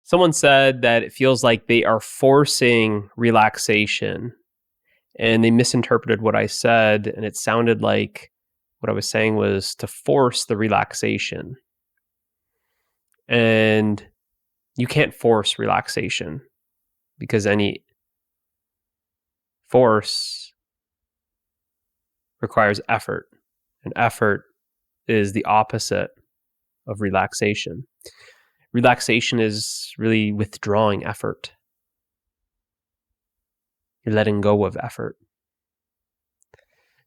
Someone said that it feels like they are forcing relaxation, and they misinterpreted what I said, and it sounded like what I was saying was to force the relaxation. And you can't force relaxation, because any force requires effort, and effort is the opposite of relaxation. Relaxation is really withdrawing effort. You're letting go of effort.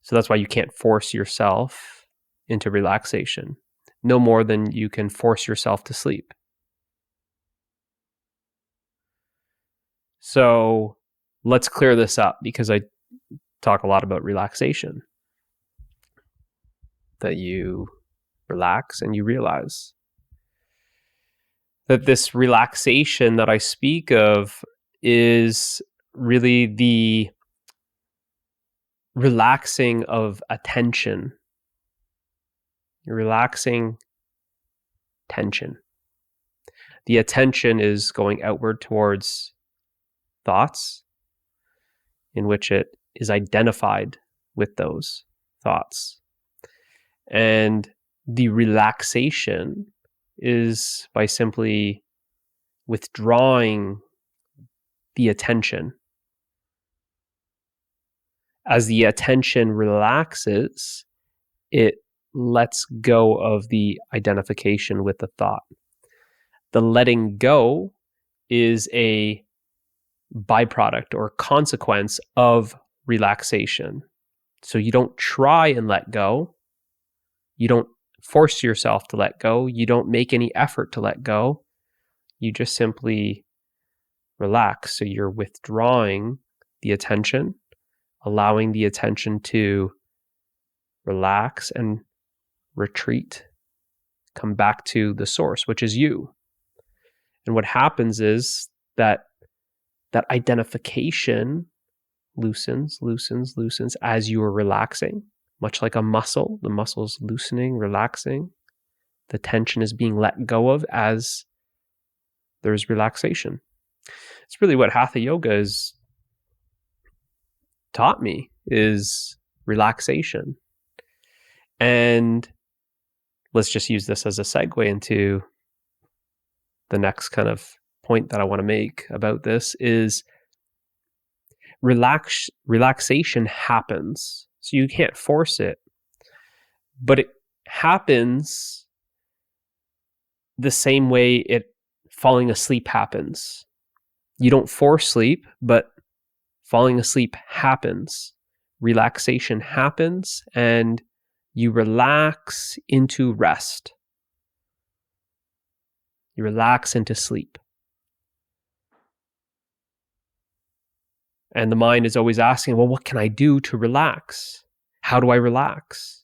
So that's why you can't force yourself into relaxation, no more than you can force yourself to sleep. So let's clear this up, because I talk a lot about relaxation. That you relax and you realize that this relaxation that I speak of is really the relaxing of attention. You're relaxing tension. The attention is going outward towards thoughts, in which it is identified with those thoughts. And the relaxation is by simply withdrawing the attention. As the attention relaxes, it lets go of the identification with the thought. The letting go is a byproduct or consequence of relaxation. So you don't try and let go. You don't force yourself to let go. You don't make any effort to let go. You just simply relax. So you're withdrawing the attention, allowing the attention to relax and retreat, come back to the source, which is you. And what happens is that identification loosens as you are relaxing. Much like a muscle, the muscle's loosening, relaxing. The tension is being let go of as there's relaxation. It's really what Hatha Yoga has taught me, is relaxation. And let's just use this as a segue into the next kind of point that I want to make about this is relaxation happens. So you can't force it, but it happens the same way falling asleep happens. You don't force sleep, but falling asleep happens. Relaxation happens, and you relax into rest. You relax into sleep. And the mind is always asking, well, what can I do to relax? How do I relax?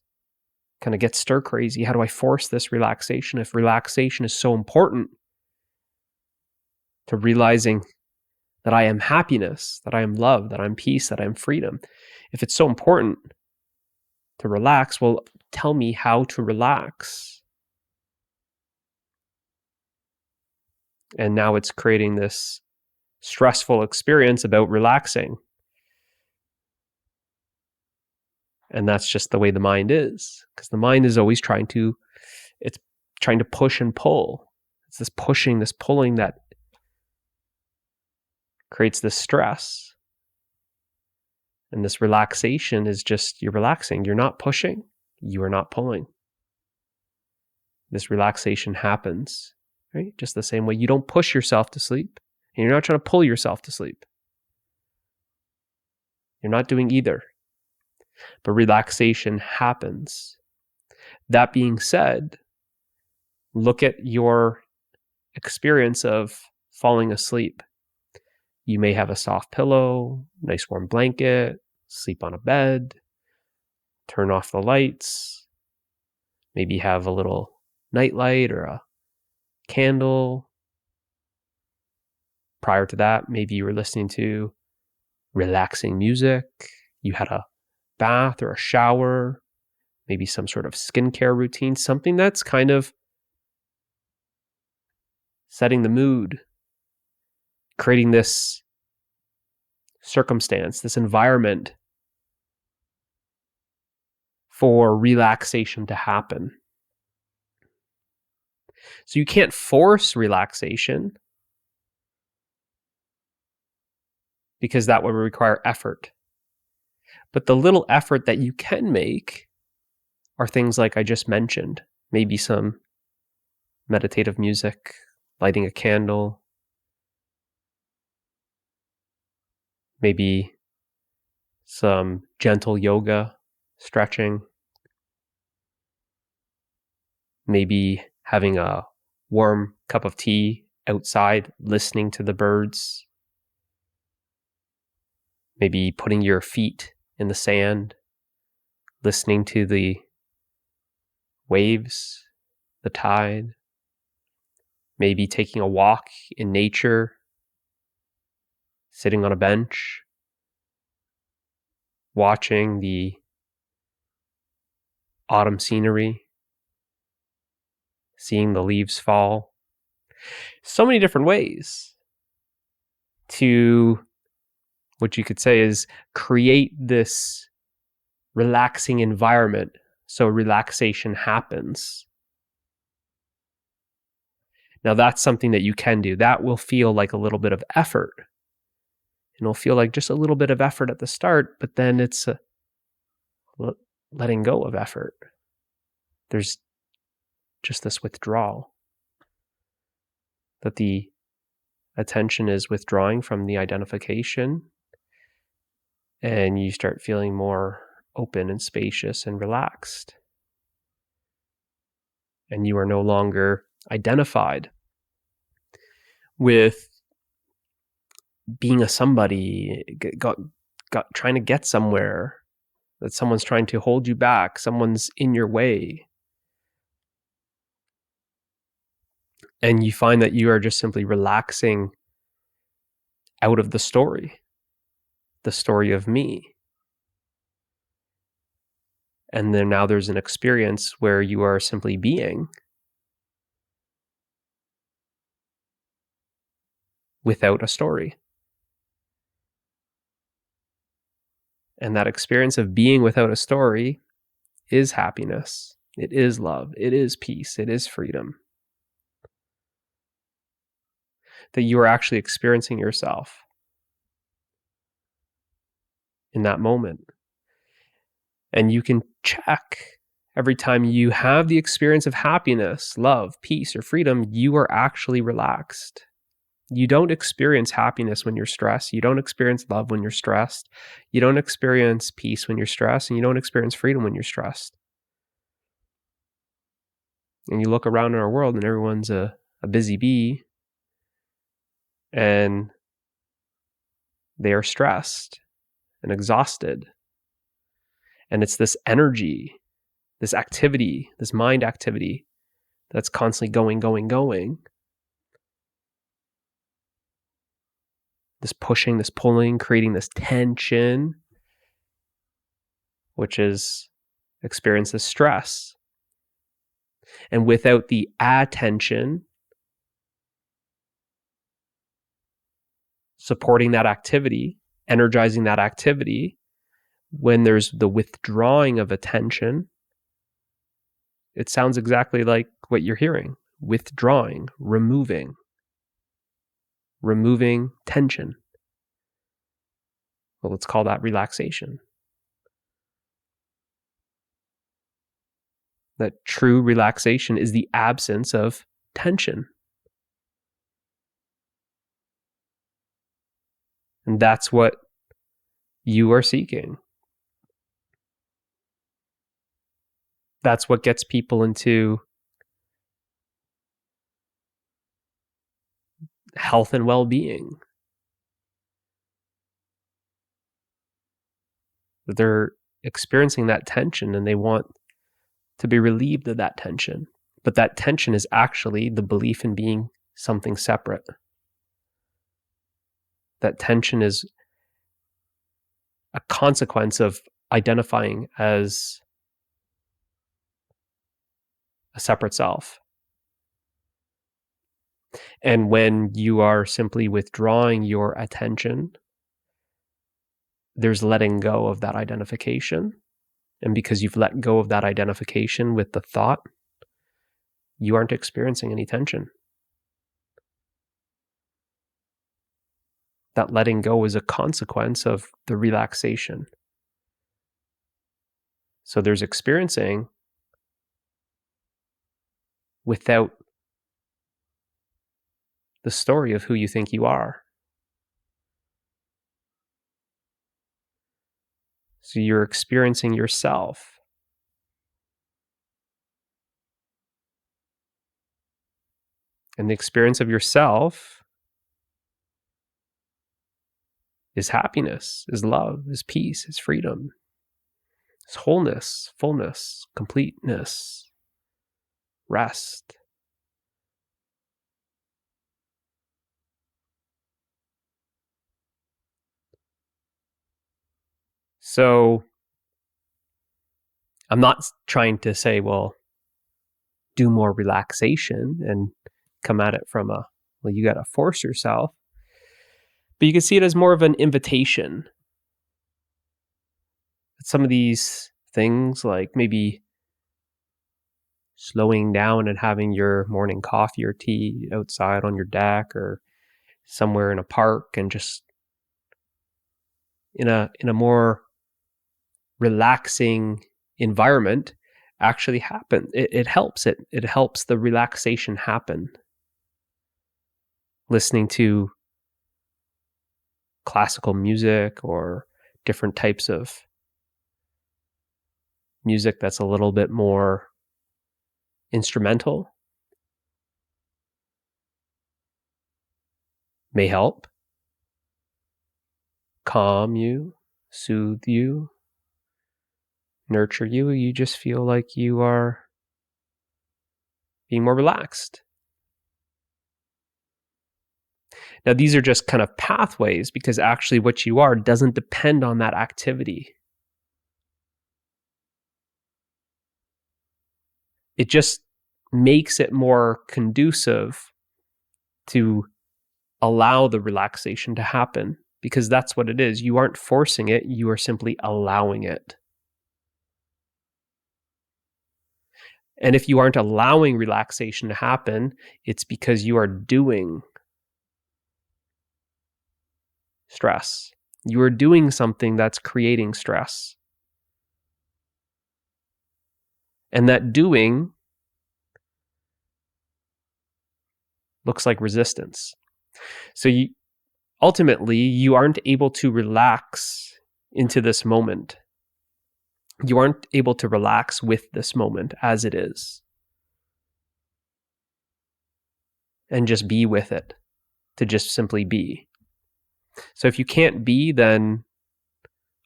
Kind of get stir crazy. How do I force this relaxation? If relaxation is so important to realizing that I am happiness, that I am love, that I'm peace, that I'm freedom. If it's so important to relax, well, tell me how to relax. And now it's creating this stressful experience about relaxing. And that's just the way the mind is, because the mind is always trying to push and pull. It's this pushing, this pulling that creates this stress. And this relaxation is just, you're relaxing. You're not pushing. You are not pulling. This relaxation happens, right? Just the same way you don't push yourself to sleep, and you're not trying to pull yourself to sleep. You're not doing either. But relaxation happens. That being said, look at your experience of falling asleep. You may have a soft pillow, nice warm blanket, sleep on a bed, turn off the lights, maybe have a little nightlight or a candle. Prior to that, maybe you were listening to relaxing music. You had a bath or a shower, maybe some sort of skincare routine, something that's kind of setting the mood, creating this circumstance, this environment for relaxation to happen. So you can't force relaxation because that would require effort. But the little effort that you can make are things like I just mentioned. Maybe some meditative music, lighting a candle, maybe some gentle yoga, stretching, maybe having a warm cup of tea outside, listening to the birds, maybe putting your feet in the sand, listening to the waves, the tide, maybe taking a walk in nature, sitting on a bench, watching the autumn scenery, seeing the leaves fall. So many different ways to, what you could say is, create this relaxing environment so relaxation happens. Now that's something that you can do. That will feel like a little bit of effort. And it'll feel like just a little bit of effort at the start, but then it's a letting go of effort. There's just this withdrawal. That the attention is withdrawing from the identification, and you start feeling more open and spacious and relaxed. And you are no longer identified with being a somebody, trying to get somewhere, that someone's trying to hold you back, someone's in your way. And you find that you are just simply relaxing out of the story of me. And then now there's an experience where you are simply being without a story. And that experience of being without a story is happiness. It is love. It is peace. It is freedom. That you are actually experiencing yourself in that moment. And you can check every time you have the experience of happiness, love, peace, or freedom, you are actually relaxed. You don't experience happiness when you're stressed. You don't experience love when you're stressed. You don't experience peace when you're stressed. And you don't experience freedom when you're stressed. And you look around in our world and everyone's a busy bee. And they are stressed and exhausted. And it's this energy, this activity, this mind activity that's constantly going. This pushing, this pulling, creating this tension, which is experience as stress. And without the attention supporting that activity, energizing that activity, when there's the withdrawing of attention, it sounds exactly like what you're hearing. Withdrawing, removing tension. Well, let's call that relaxation. That true relaxation is the absence of tension. And that's what you are seeking. That's what gets people into health and well-being. They're experiencing that tension and they want to be relieved of that tension. But that tension is actually the belief in being something separate. That tension is a consequence of identifying as a separate self. And when you are simply withdrawing your attention, there's letting go of that identification. And because you've let go of that identification with the thought, you aren't experiencing any tension. That letting go is a consequence of the relaxation. So there's experiencing without the story of who you think you are. So you're experiencing yourself. And the experience of yourself is happiness, is love, is peace, is freedom, is wholeness, fullness, completeness, rest. So I'm not trying to say, well, do more relaxation and come at it from you got to force yourself. But you can see it as more of an invitation. Some of these things, like maybe slowing down and having your morning coffee or tea outside on your deck or somewhere in a park, and just in a more relaxing environment, actually happen. It helps. It helps the relaxation happen. Listening to classical music or different types of music that's a little bit more instrumental may help calm you, soothe you, nurture you. You just feel like you are being more relaxed. Now, these are just kind of pathways, because actually what you are doesn't depend on that activity. It just makes it more conducive to allow the relaxation to happen, because that's what it is. You aren't forcing it, you are simply allowing it. And if you aren't allowing relaxation to happen, it's because you are doing stress. You are doing something that's creating stress. And that doing looks like resistance. So ultimately, you aren't able to relax into this moment. You aren't able to relax with this moment as it is and just be with it, to just simply be. So if you can't be, then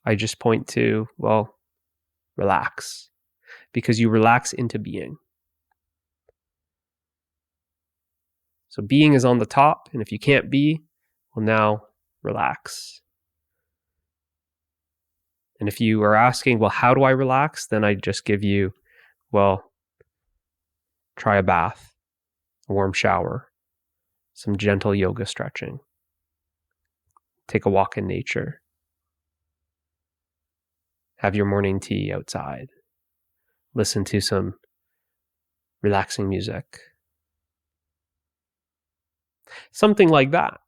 I just point to, well, relax, because you relax into being. So being is on the top, and if you can't be, well, now relax. And if you are asking, well, how do I relax? Then I just give you, well, try a bath, a warm shower, some gentle yoga stretching, take a walk in nature, have your morning tea outside, listen to some relaxing music, something like that.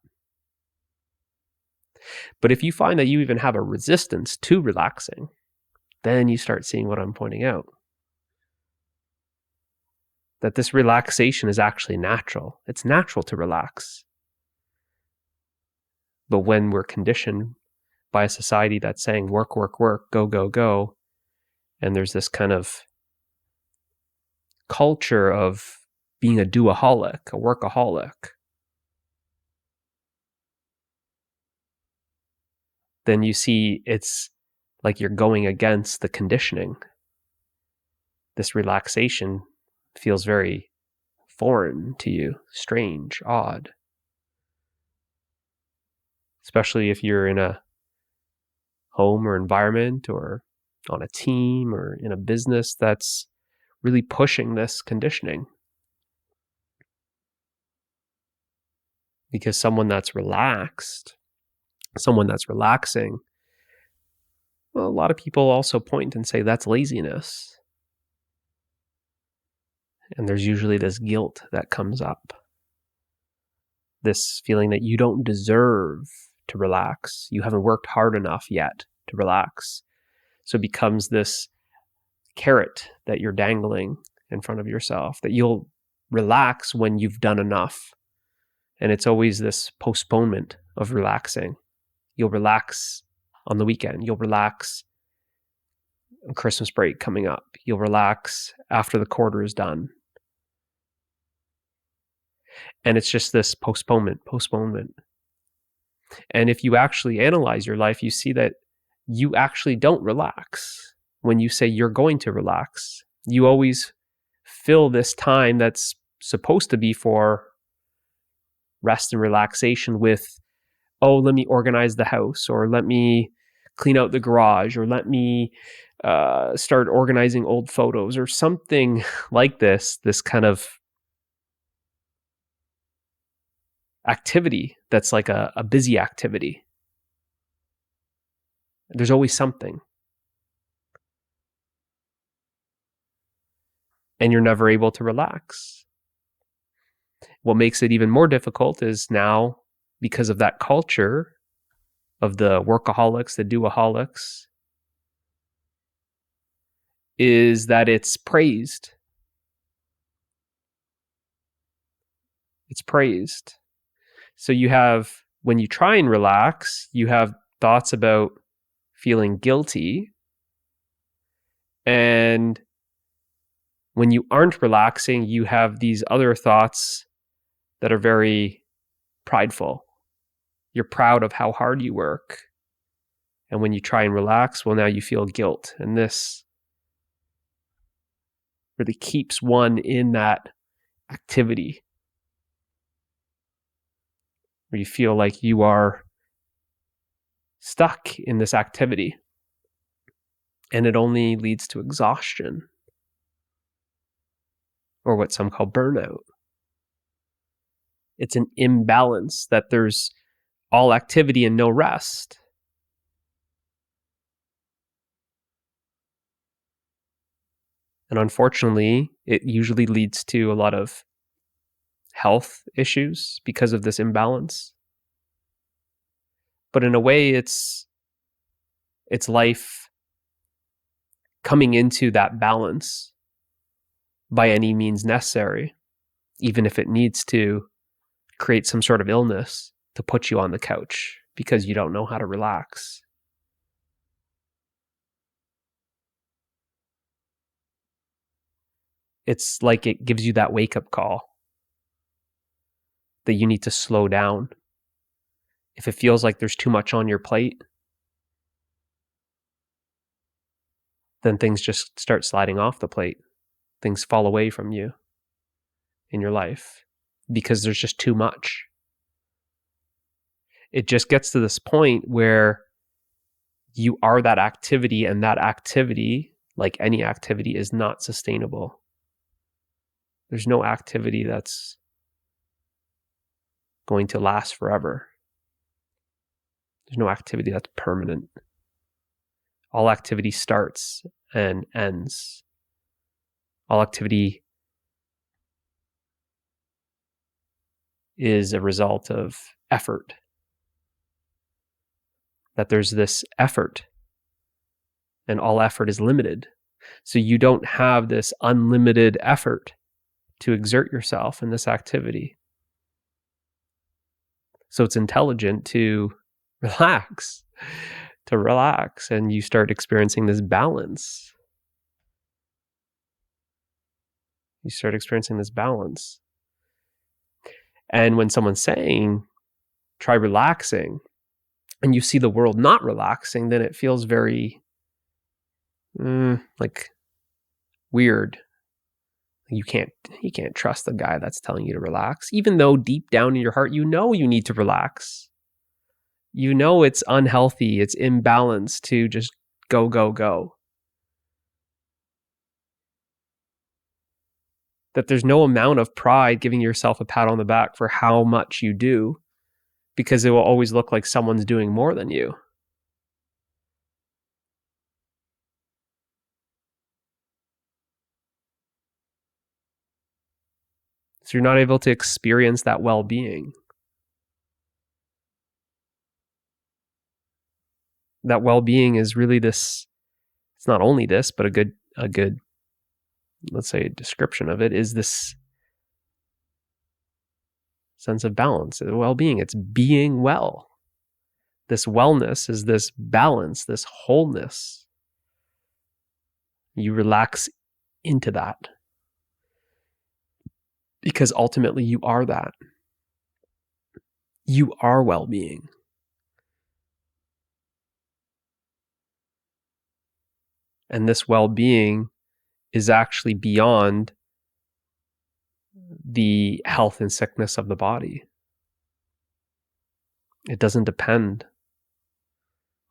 But if you find that you even have a resistance to relaxing, then you start seeing what I'm pointing out. That this relaxation is actually natural. It's natural to relax. But when we're conditioned by a society that's saying work, work, work, go, go, go, and there's this kind of culture of being a doaholic, a workaholic, then you see it's like you're going against the conditioning. This relaxation feels very foreign to you, strange, odd. Especially if you're in a home or environment or on a team or in a business that's really pushing this conditioning. Because someone that's relaxed, someone that's relaxing, well, a lot of people also point and say that's laziness. And there's usually this guilt that comes up. This feeling that you don't deserve to relax. You haven't worked hard enough yet to relax. So it becomes this carrot that you're dangling in front of yourself, that you'll relax when you've done enough. And it's always this postponement of relaxing. You'll relax on the weekend. You'll relax on Christmas break coming up. You'll relax after the quarter is done. And it's just this postponement. And if you actually analyze your life, you see that you actually don't relax when you say you're going to relax. You always fill this time that's supposed to be for rest and relaxation with, oh, let me organize the house, or let me clean out the garage, or let me start organizing old photos, or something like this kind of activity that's like a busy activity. There's always something. And you're never able to relax. What makes it even more difficult is now, because of that culture of the workaholics, the doaholics, is that it's praised. It's praised. So you have, when you try and relax, you have thoughts about feeling guilty. And when you aren't relaxing, you have these other thoughts that are very prideful. You're proud of how hard you work. And when you try and relax, well, now you feel guilt. And this really keeps one in that activity where you feel like you are stuck in this activity. And it only leads to exhaustion, or what some call burnout. It's an imbalance that there's all activity and no rest. And unfortunately, it usually leads to a lot of health issues because of this imbalance. But in a way, it's life coming into that balance by any means necessary, even if it needs to create some sort of illness to put you on the couch because you don't know how to relax. It's like it gives you that wake-up call that you need to slow down. If it feels like there's too much on your plate, then things just start sliding off the plate. Things fall away from you in your life because there's just too much. It just gets to this point where you are that activity, and that activity, like any activity, is not sustainable. There's no activity that's going to last forever. There's no activity that's permanent. All activity starts and ends. All activity is a result of effort. That there's this effort, and all effort is limited. So you don't have this unlimited effort to exert yourself in this activity. So it's intelligent to relax, and you start experiencing this balance. And when someone's saying, try relaxing, and you see the world not relaxing, then it feels very like weird. You can't trust the guy that's telling you to relax, even though deep down in your heart, you know you need to relax. You know it's unhealthy, it's imbalanced to just go. That there's no amount of pride giving yourself a pat on the back for how much you do, because it will always look like someone's doing more than you. So you're not able to experience that well-being. That well-being is really this, it's not only this, but a good, let's say, description of it is this sense of balance, well-being. It's being well. This wellness is this balance, this wholeness. You relax into that because ultimately you are that. You are well-being. And this well-being is actually beyond the health and sickness of the body. It doesn't depend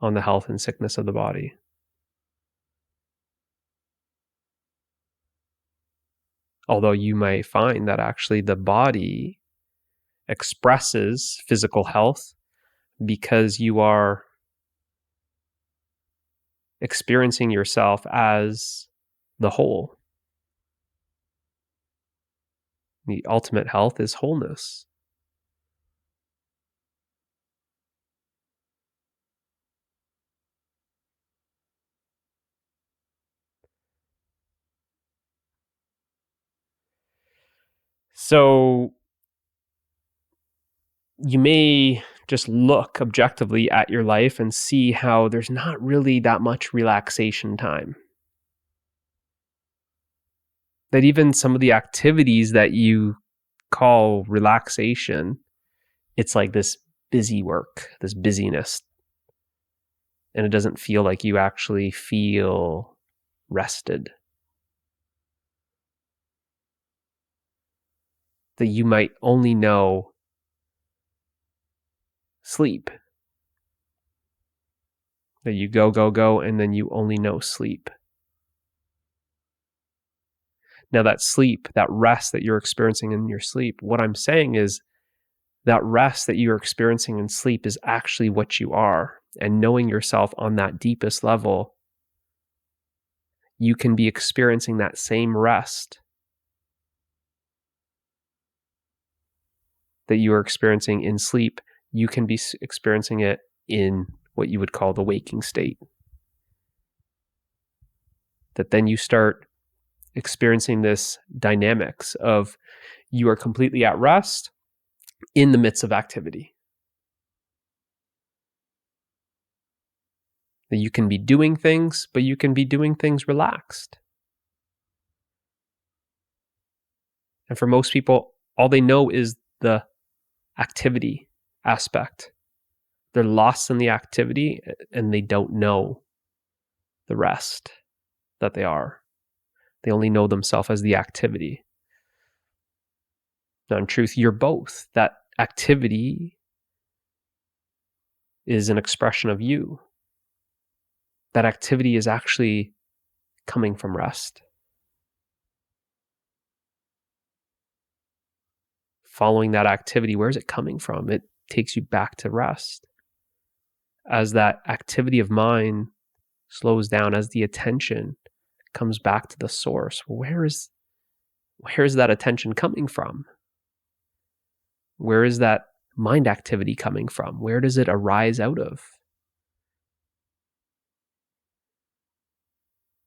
on the health and sickness of the body. Although you may find that actually the body expresses physical health because you are experiencing yourself as the whole. The ultimate health is wholeness. So you may just look objectively at your life and see how there's not really that much relaxation time. That even some of the activities that you call relaxation, it's like this busy work, this busyness. And it doesn't feel like you actually feel rested. That you might only know sleep. That you go, and then you only know sleep. Now that sleep, that rest that you're experiencing in your sleep, what I'm saying is that rest that you're experiencing in sleep is actually what you are. And knowing yourself on that deepest level, you can be experiencing that same rest that you are experiencing in sleep. You can be experiencing it in what you would call the waking state. That then you start experiencing this dynamics of you are completely at rest in the midst of activity. That you can be doing things, but you can be doing things relaxed. And for most people, all they know is the activity aspect. They're lost in the activity and they don't know the rest that they are. They only know themselves as the activity. Now, in truth, you're both. That activity is an expression of you. That activity is actually coming from rest. Following that activity, where is it coming from? It takes you back to rest. As that activity of mind slows down, as the attention comes back to the source, where is that attention coming from? Where is that mind activity coming from? Where does it arise out of?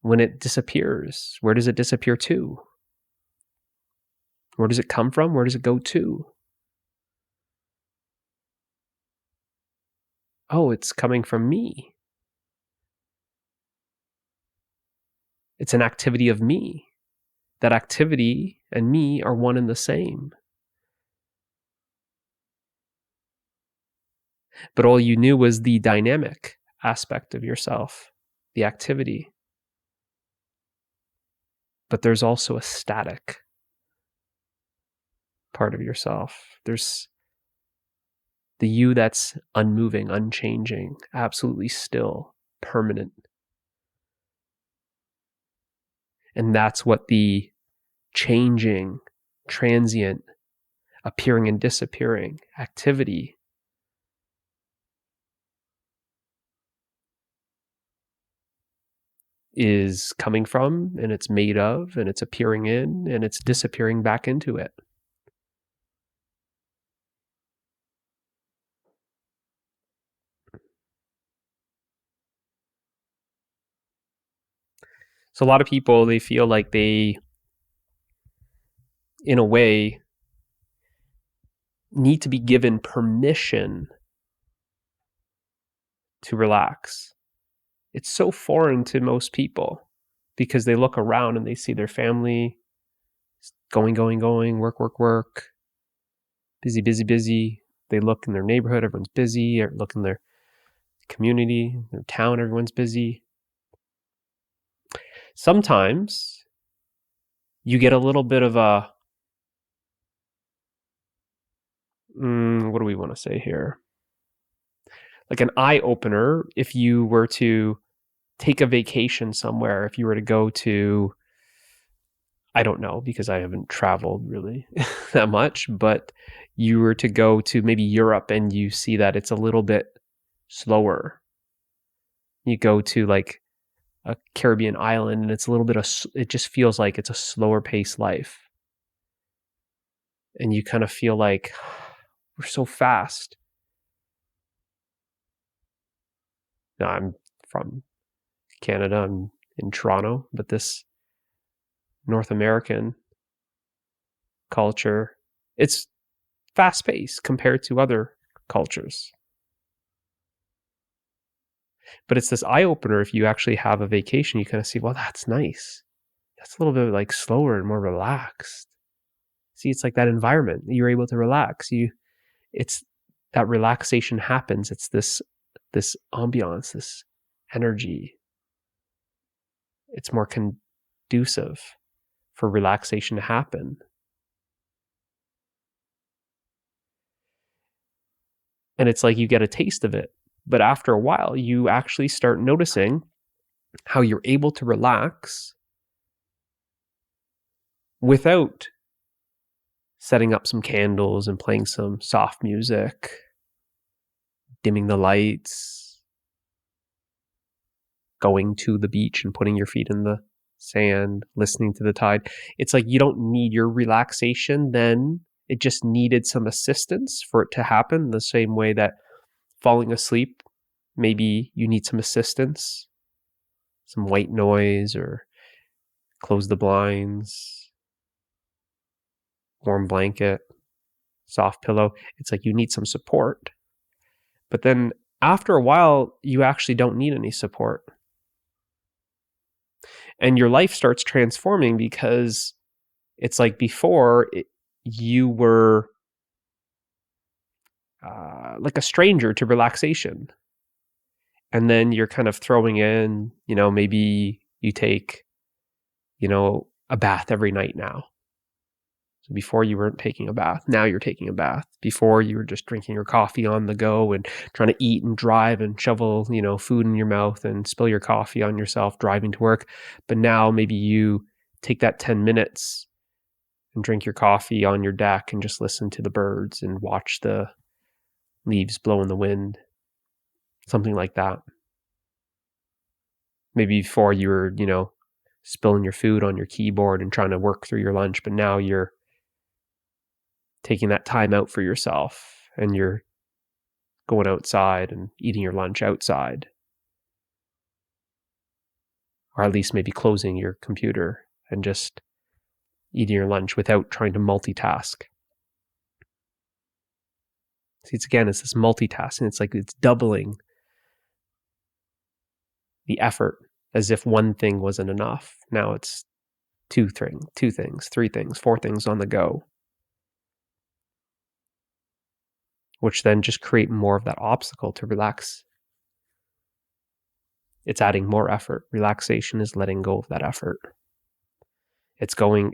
When it disappears, where does it disappear to? Where does it come from? Where does it go to? Oh, it's coming from me. It's an activity of me. That activity and me are one and the same. But all you knew was the dynamic aspect of yourself, the activity. But there's also a static part of yourself. There's the you that's unmoving, unchanging, absolutely still, permanent. And that's what the changing, transient, appearing and disappearing activity is coming from, and it's made of, and it's appearing in, and it's disappearing back into it. So a lot of people, they feel like they, in a way, need to be given permission to relax. It's so foreign to most people because they look around and they see their family going, work, busy. They look in their neighborhood, everyone's busy, or look in their community, their town, everyone's busy. Sometimes you get a little bit of a, what do we want to say here? Like an eye opener if you were to take a vacation somewhere, if you were to go to, I don't know, because I haven't traveled really that much, but you were to go to maybe Europe and you see that it's a little bit slower. You go to like a Caribbean island and it's a little bit of, it just feels like it's a slower paced life. And you kind of feel like we're so fast. Now, I'm from Canada, I'm in Toronto, but this North American culture, it's fast paced compared to other cultures. But it's this eye opener if you actually have a vacation, you kind of see, well, that's nice. That's a little bit like slower and more relaxed. See, it's like that environment. You're able to relax. It's that relaxation happens. It's this ambiance, this energy. It's more conducive for relaxation to happen. And it's like you get a taste of it. But after a while, you actually start noticing how you're able to relax without setting up some candles and playing some soft music, dimming the lights, going to the beach and putting your feet in the sand, listening to the tide. It's like you don't need your relaxation then. It just needed some assistance for it to happen, the same way that falling asleep, maybe you need some assistance, some white noise, or close the blinds, warm blanket, soft pillow. It's like you need some support. But then after a while, you actually don't need any support. And your life starts transforming because it's like before you were like a stranger to relaxation. And then you're kind of throwing in, maybe you take, a bath every night now. So before you weren't taking a bath, now you're taking a bath. Before you were just drinking your coffee on the go and trying to eat and drive and shovel, food in your mouth and spill your coffee on yourself driving to work. But now maybe you take that 10 minutes and drink your coffee on your deck and just listen to the birds and watch the leaves blow in the wind. Something like that. Maybe before you were, spilling your food on your keyboard and trying to work through your lunch, but now you're taking that time out for yourself and you're going outside and eating your lunch outside. Or at least maybe closing your computer and just eating your lunch without trying to multitask. See, it's this multitasking. It's like it's doubling the effort as if one thing wasn't enough. Now it's two things, 3 things, 4 things on the go, which then just create more of that obstacle to relax. It's adding more effort. Relaxation is letting go of that effort. It's going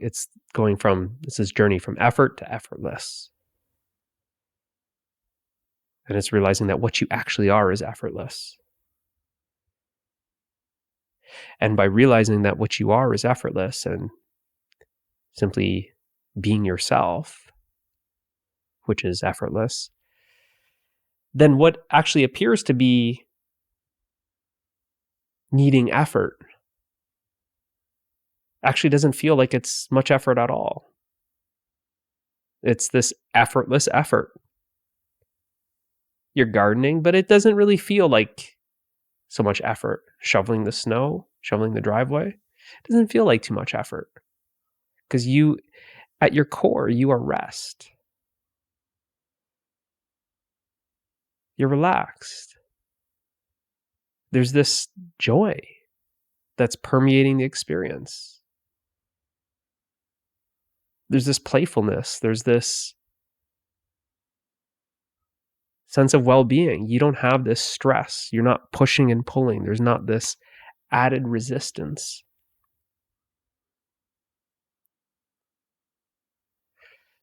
from, this is journey from effort to effortless. And it's realizing that what you actually are is effortless. And by realizing that what you are is effortless, and simply being yourself, which is effortless, then what actually appears to be needing effort actually doesn't feel like it's much effort at all. It's this effortless effort. You're gardening, but it doesn't really feel like so much effort. Shoveling the snow, shoveling the driveway, it doesn't feel like too much effort. Because you, at your core, you are rest. You're relaxed. There's this joy that's permeating the experience. There's this playfulness. There's this sense of well-being. You don't have this stress. You're not pushing and pulling. There's not this added resistance.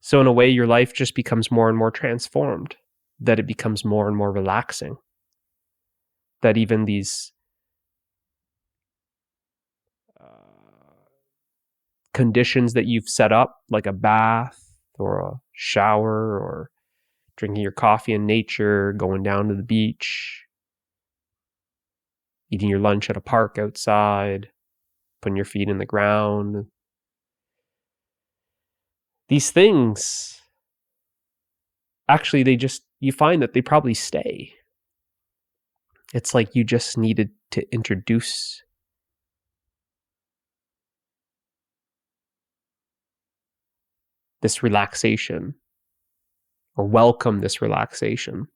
So in a way, your life just becomes more and more transformed, that it becomes more and more relaxing, that even these conditions that you've set up, like a bath or a shower or drinking your coffee in nature, going down to the beach, eating your lunch at a park outside, putting your feet in the ground. These things, actually, you find that they probably stay. It's like you just needed to introduce this relaxation or welcome this relaxation.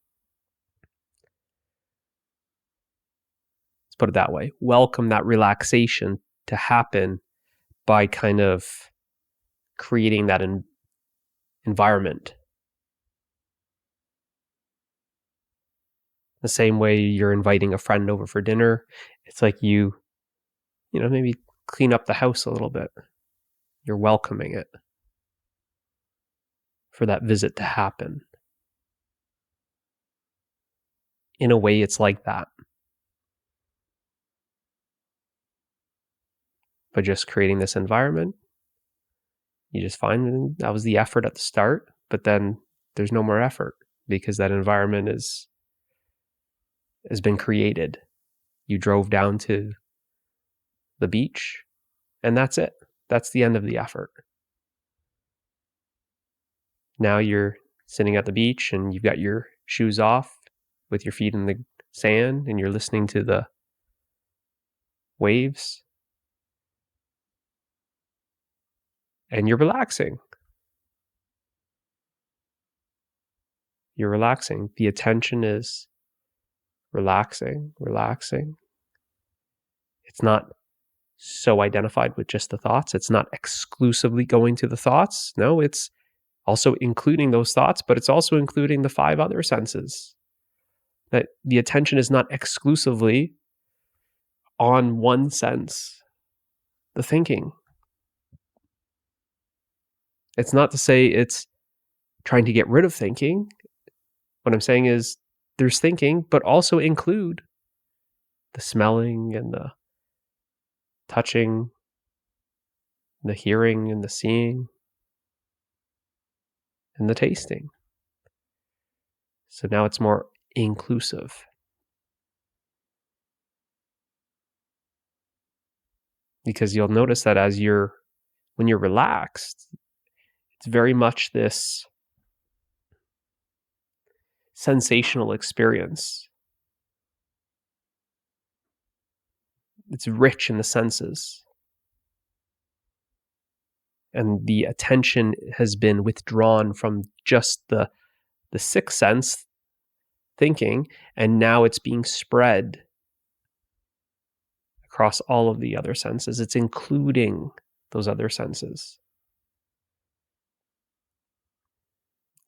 Let's put it that way. Welcome that relaxation to happen by kind of creating that environment. The same way you're inviting a friend over for dinner, it's like you maybe clean up the house a little bit. You're welcoming it for that visit to happen. In a way, it's like that. But just creating this environment, you just find that was the effort at the start, but then there's no more effort because that environment has been created. You drove down to the beach, and that's it. That's the end of the effort. Now you're sitting at the beach and you've got your shoes off with your feet in the sand and you're listening to the waves and you're relaxing. You're relaxing. The attention is relaxing. It's not so identified with just the thoughts. It's not exclusively going to the thoughts. No, it's also including those thoughts, but it's also including the 5 other senses. That the attention is not exclusively on one sense, the thinking. It's not to say it's trying to get rid of thinking. What I'm saying is there's thinking, but also include the smelling and the touching, the hearing and the seeing, and the tasting. So now it's more inclusive. Because you'll notice that when you're relaxed, it's very much this sensational experience. It's rich in the senses. And the attention has been withdrawn from just the 6th sense thinking, and now it's being spread across all of the other senses. It's including those other senses.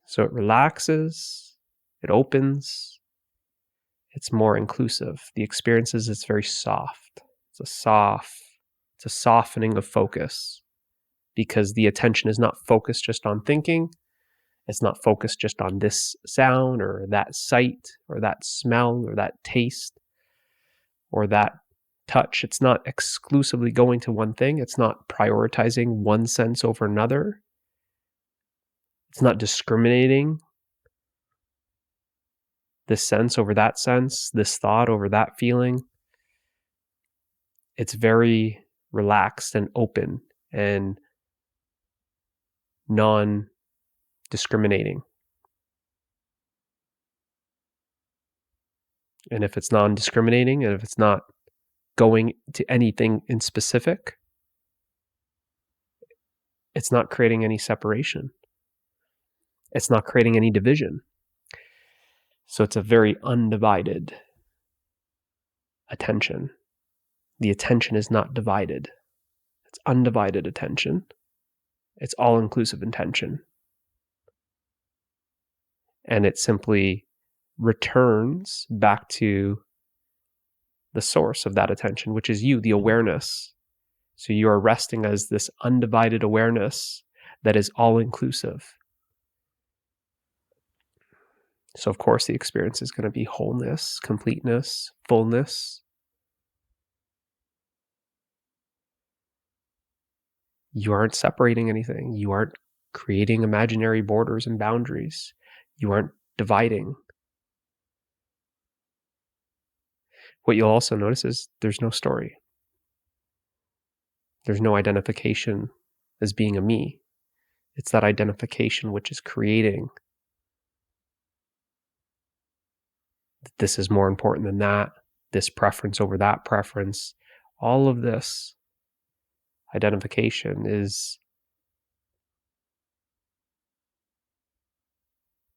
So it relaxes, it opens, it's more inclusive. The experiences, it's very soft. It's a softening of focus because the attention is not focused just on thinking. It's not focused just on this sound or that sight or that smell or that taste or that touch. It's not exclusively going to one thing. It's not prioritizing one sense over another. It's not discriminating this sense over that sense, this thought over that feeling. It's very relaxed and open and non-discriminating. And if it's non-discriminating, and if it's not going to anything in specific, it's not creating any separation. It's not creating any division. So it's a very undivided attention. The attention is not divided. It's undivided attention. It's all-inclusive attention. And it simply returns back to the source of that attention, which is you, the awareness. So you are resting as this undivided awareness that is all-inclusive. So of course the experience is going to be wholeness, completeness, fullness. You aren't separating anything. You aren't creating imaginary borders and boundaries. You aren't dividing. What you'll also notice is there's no story. There's no identification as being a me. It's that identification which is creating that this is more important than that, this preference over that preference. All of this identification is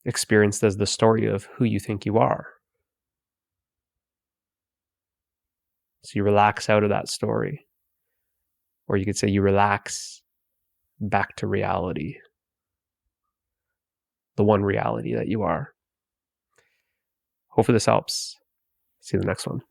experienced as the story of who you think you are. So you relax out of that story. Or you could say you relax back to reality. The one reality that you are. Hopefully this helps. See you in the next one.